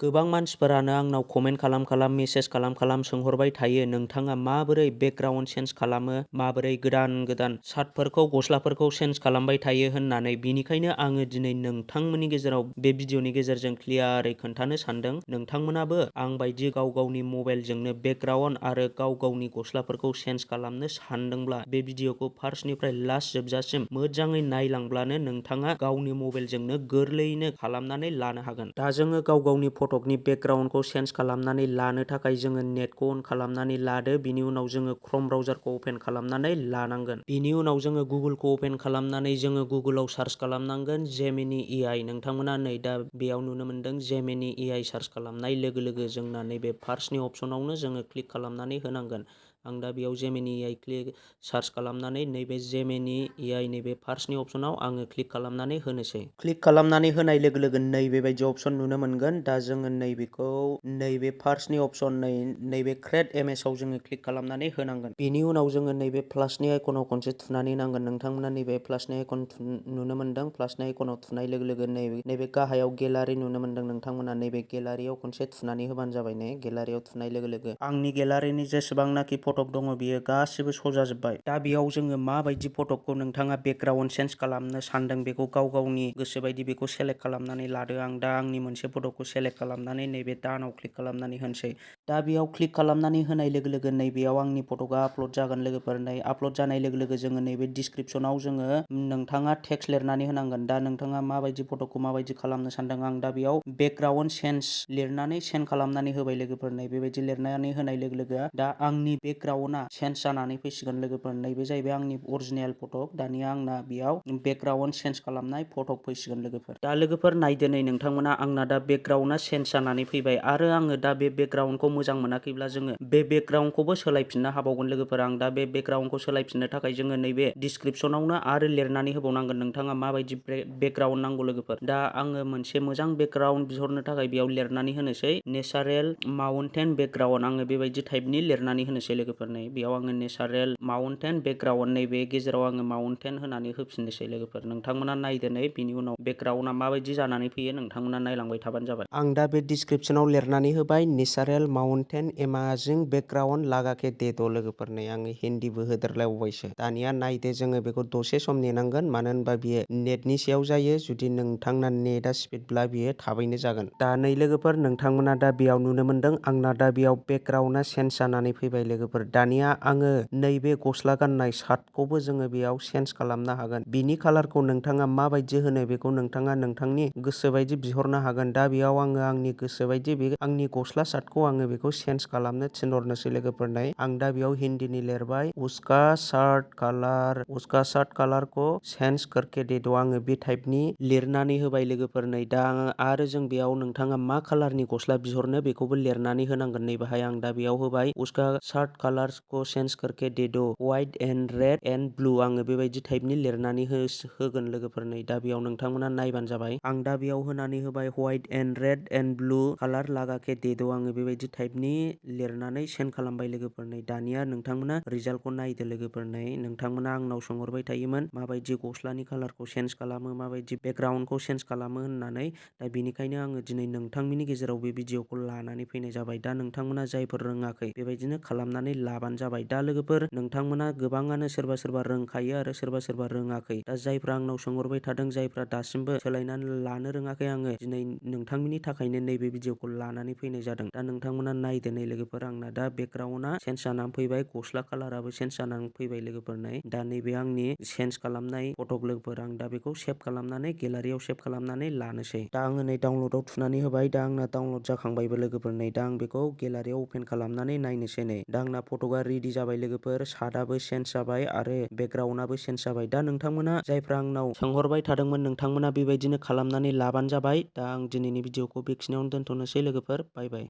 गोबां मानसिफोरानो आंनाव कमेन्ट खालाम मेसेज खालाम सोंहरबाय थायो नोंथाङा माबोरै बेकग्राउन्ड चेन्ज खालामो, माबोरै गोदान शार्टफोरखौ गस्लाफोरखौ चेन्ज खालामबाय थायो होननानै। बिनिखायनो आङो दिनै नोंथांमोननि गेजेराव बे भिडिअनि गेजेरजों क्लियारै खोन्थानो सानदों। नोंथांमोनाबो आंबायदि गाव गावनि मबाइलजोंनो बेकग्राउन्ड आरो गाव गावनि गस्लाफोरखौ चेन्ज खालामनो सानदोंब्ला बे भिडिअखौ फार्स्टनिफ्राय लास्ट जोबजासिम मोजाङै नायलांब्लानो नोंथाङा गावनि मबाइलजोंनो गोरलैयैनो खालामनानै लानो हागोन। दा जोङो गाव गावनि फटकनि बेकग्राउन्डखौ चेन्ज खालामनानै लानो थाखाय जोङो नेटखौ अन खालामनानै लादो। बिनि उनाव जोङो क्रोम ब्राउजारखौ अपेन खालामनानै लानांगोन। बिनि उनाव जोङो गुगोलखौ अपेन खालामनानै जोङो गुगोलाव सार्च खालामनांगोन जेमिनि AI। नोंथांमोना नै दा बेयाव नुनो मोनदों जेमिनि AI सार्च खालामनाय लोगो लोगो जोंना नैबे फार्स्टनि अपसनावनो जोङो क्लिक खालामनानै होनांगोन। आं दा बेयाव जेमिनि AI क्लिक सार्च खालामनानै नैबे जेमिनि AI नैबे फार्स्टनि अपसनाव आङो क्लिक खालामनानै होनोसै। क्लिक खालामनानै होनाय लोगो लोगो नैबेबायदि अपसन नुनो मोनगोन। दा जोङो नैबेखौ नैबे फार्स्टनि अपसन नैबे क्रिएट इमेजआव जोङो क्लिक खालामनानै होनांगोन। बेनि उनाव जोङो नैबे प्लासनि आइकनाव खनसे थुनानै नांगोन। नोंथांमोना नैबे प्लासनि आइकन नुनो मोनदों। प्लासनि आइकनाव थुनाय लोगो लोगो नैबे गाहायाव गेलारि नुनो मोनदों। नोंथांमोना नैबे गेलारियाव खनसे थुनानै होबानो जाबाय। नै गेलारियाव थुनाय लोगो लोगो आंनि गेलारिनि जेसेबांनाखि फटक दङ बियो गासिबो सजाजोब्बाय। दा बेयाव जोङो माबायदि फटकखौ नोंथाङा बेकग्राउन्ड चेन्ज खालामनो सानदों बेखौ गाव गावनि गोसोबायदि बेखौ सेलेक्ट खालामनानै लादो। आं दा आंनि मोनसे फटकखौ सेलेक्ट खालामनानै नैबे दानाव क्लिक खालामनानै होनोसै। दा बेयाव क्लिक खालामनानै होनाय लोगो लोगो नैबेयाव आंनि फटकआ आपलड जागोन लोगोफोर। नै आपलड जानाय लोगो लोगो जोङो नैबे डिसक्रिपसनाव जोङो नोंथाङा टेक्स्ट लिरनानै होनांगोन। दा नोंथाङा माबायदि फटकखौ माबायदि खालामनो सानदों आं दा बेयाव बेकग्राउन्ड चेन्ज लिरनानै सेन्ड खालामनानै होबाय लोगोफोर। नै बेबायदि लिरनानै होनाय लोगो लोगो दा आंनि बेकग्राउन्डआ चेन्ज जानानै फैसिगोन लोगोफोर। नैबे जाहैबाय आंनि अरिजिनेल फटक। दानिया आंना बेयाव बेकग्राउन्ड चेन्ज खालामनाय फटक फैसिगोन लोगोफोर। दा लोगोफोर नायदो नै नोंथांमोना आंना दा बेकग्राउन्डआ चेन्ज जानानै फैबाय आरो आङो दा बे बेकग्राउन्डखौ मोजां मोनाखैब्ला जोङो बे बेकग्राउन्डखौबो सोलायफिननो हाबावगोन लोगोफोर। आं दा बे बेकग्राउन्डखौ सोलायफिननो थाखाय जोङो नैबे डिसक्रिपसनावनो आरो लिरनानै होबावनांगोन नोंथाङा माबायदि बेकग्राउन्ड नांगौ लोगोफोर। दा आङो मोनसे मोजां बेकग्राउन्ड बिहरनो थाखाय बेयाव लिरनानै होनोसै नेचारेल माउन्टेन बेकग्राउन्ड। आङो बेबायदि टाइपनि लिरनानै होनोसै लोगोफोर। नै बेयाव आङो नेचारेल माउन्टेन बेकग्राउन्ड नैबे गेजेराव आङो माउन्टेन होनानै होफिननोसै लोगोफोर। नोंथांमोना नायदो नै बिनि उनाव बेकग्राउन्डआ माबायदि जानानै फैयो नोंथांमोना नायलांबाय थाबानो जाबाय। आं दा बे डिसक्रिपसनाव लिरनानै होबाय नेचारेल माउन्टेन एमाजिं बेकग्राउन्ड लागाके देद' लोगोफोर। नै आङो हिन्दीबो होदेरलायबावबायसो। दानिया नायदो जोङो बेखौ दसे सम नेनांगोन मानो होनबा बियो नेटनि सायाव जायो। जुदि नोंथांना नेटआ स्पिडब्ला बियो थाबैनो जागोन। दा नै लोगोफोर नोंथांमोना दा बेयाव नुनो मोनदों आंना दा बेयाव बेकग्राउन्डआ चेन्ज जानानै फैबाय लोगोफोर। दानिया आङो नैबे गस्ला गाननाय शार्टखौबो जोङो बेयाव चेन्ज खालामनो हागोन। बिनि कालारखौ नोंथाङा माबायदि होनो बेखौ नोंथाङा नोंथांनि गोसोबायदि बिहरनो हागोन। दा बेयाव आङो आंनि गोसोबायदि बे आंनि गस्ला शार्टखौ आङो बेखौ चेन्ज खालामनो थिनहरनोसै लोगोफोर। नै आं दा बेयाव हिन्दीनि लिरबाय उसका शार्ट कालार को चेन्ज करके दे दो। आङो बे टाइपनि लिरनानै होबाय लोगोफोर। नै दा आरो जों बेयाव नोंथाङा मा कालारनि गस्ला बिहरनो बेखौबो लिरनानै होनांगोन। नै बाहाय आं दा बेयाव होबाय उसका शार्ट कालार को चेन्ज करके दे दो white and red and blue. आङो बेबायदि टाइपनि लिरनानै होगोन लोगोफोर। नै दा बेयाव नोंथांमोना नायबानो जाबाय। आं दा बेयाव होनानै होबाय white and red and blue colour लागाके दे दो। आङो बेबायदि टाइपनि लिरनानै सेन्ड खालामबाय लोगोफोर। नै दानिया नोंथांमोना रिजाल्टखौ नायदो लोगोफोर। नै नोंथांमोना आंनाव सोंहरबाय थायोमोन माबायदि गस्लानि कालारखौ चेन्ज खालामो, माबायदि बेकग्राउन्डखौ चेन्ज खालामो होननानै। दा बेनिखायनो आङो दिनै नोंथांमोननि गेजेराव बे भिडिअखौ लानानै फैनाय जाबाय। दा नोंथांमोना जायफोर रोङाखै बेबायदिनो खालामनानै लाबानो जाबाय। दा लोगोफोर नोंथांमोना गोबाङानो सोरबा रोंखायो आरो सोरबा रोङाखै। दा जायफ्रा आंनाव सोंहरबाय थादों, जायफ्रा दासिमबो सोलायनानै लानो रोङाखै, आङो दिनै नोंथांमोननि थाखायनो नैबे भिडिअखौ लानानै फैनाय जादों। दा नोंथांमोना नायदो नै लोगोफोर आंना दा बेकग्राउन्डआ चेन्ज जानानै फैबाय, गस्ला कालाराबो चेन्ज जानानै फैबाय लोगोफोर। नै दा नैबे आंनि चेन्ज खालामनाय फटक लोगोफोर। आं दा बेखौ सेभ खालामनानै गेलारियाव सेभ खालामनानै लानोसै। दा आङो नै डाउनलडआव थुनानै होबाय। दा आंना डाउनलड जाखांबायबो लोगोफोर। नै दा आं बेखौ गेलारियाव अपेन खालामनानै नायनोसै। नै दा आंना फटकआ रेडि जाबाय लोगोफोर। शार्टआबो चेन्ज जाबाय आरो बेकग्राउन्डआबो चेन्ज जाबाय। दा नोंथांमोना जायफ्रा आंनाव सोंहरबाय थादोंमोन नोंथांमोना बेबायदिनो खालामनानै लाबानो जाबाय। दा आं दिनैनि भिडिअखौ बेखिनियावनो दोनथ'नोसै लोगोफोर। बाय बाय।